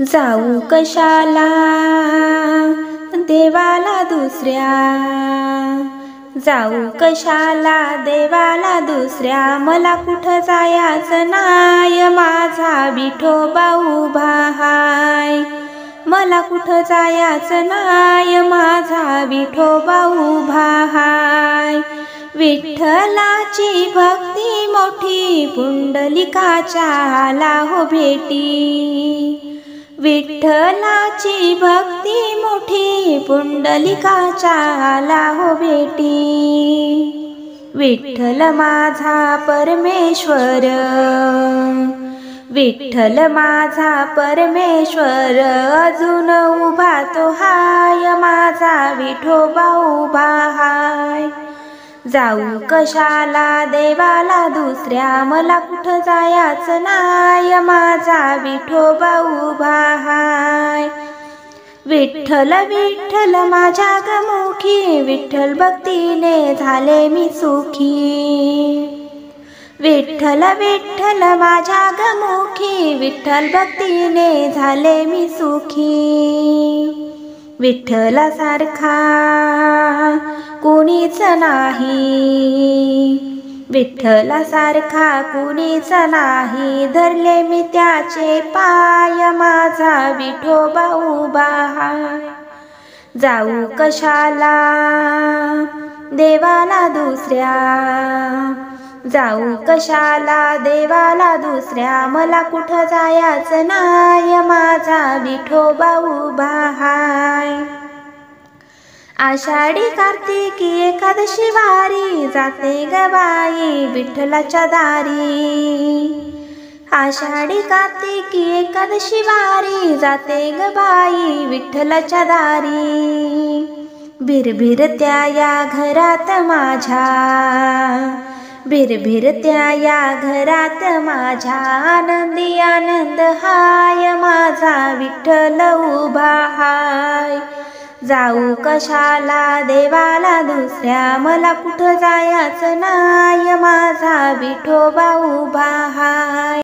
जाऊ कशाला देवाला दुसऱ्या, जाऊ कशाला देवाला दुसऱ्या, मला कुठं जायचं नाय, माझा विठोबा उभा हाय. मला कुठं जायचं नाय, माझा विठोबा उभा हाय. विठ्ठलाची भक्ती मोठी, पुंडलिकाच्या आला हो भेटी. विठ्ठलाची भक्ती मोठी, पुंडलिकाच्या आला हो भेटी. विठ्ठल माझा परमेश्वर, विठ्ठल माझा परमेश्वर, अजून उभा तो हाय, माझा विठोबा उभा हाय. जाऊ कशाला देवाला दुसऱ्या, मला कुठं जायचं नाय, माझा विठोबा उभा हाय. विठ्ठल विठ्ठल माझ्या गमुखी, विठ्ठल भक्तीने झाले मी सुखी. विठ्ठल विठ्ठल माझ्या गमुखी, विठ्ठल भक्तीने झाले मी सुखी. विठ्ठलासारखा कुणीच नाही, विठ्ठलासारखा कुणीच नाही, धरले मी त्याचे पाय, माझा विठोबा उभा हाय. जाऊ कशाला देवाला दुसऱ्या, जाऊ कशाला देवाला दुसऱ्या, मला कुठं जायचं नाय, माझा विठोबा उभा हाय. आषाढी कार्तिकी एकादशी वारी, जाते ग बाई विठ्ठलाच्या दारी. आषाढी कार्तिकी एकादशी वारी, जाते ग बाई विठ्ठलाच्या दारी. भिरभिरत्या या घरात माझ्या, भिरभिरत्या या घरात माझ्या, आनंदी आनंद हाय, माझा विठ्ठल उभा हाय. जाऊ कशाला देवाला दुसऱ्या, मला कुठं जायचं नाय, माझा विठोबा उभा हाय.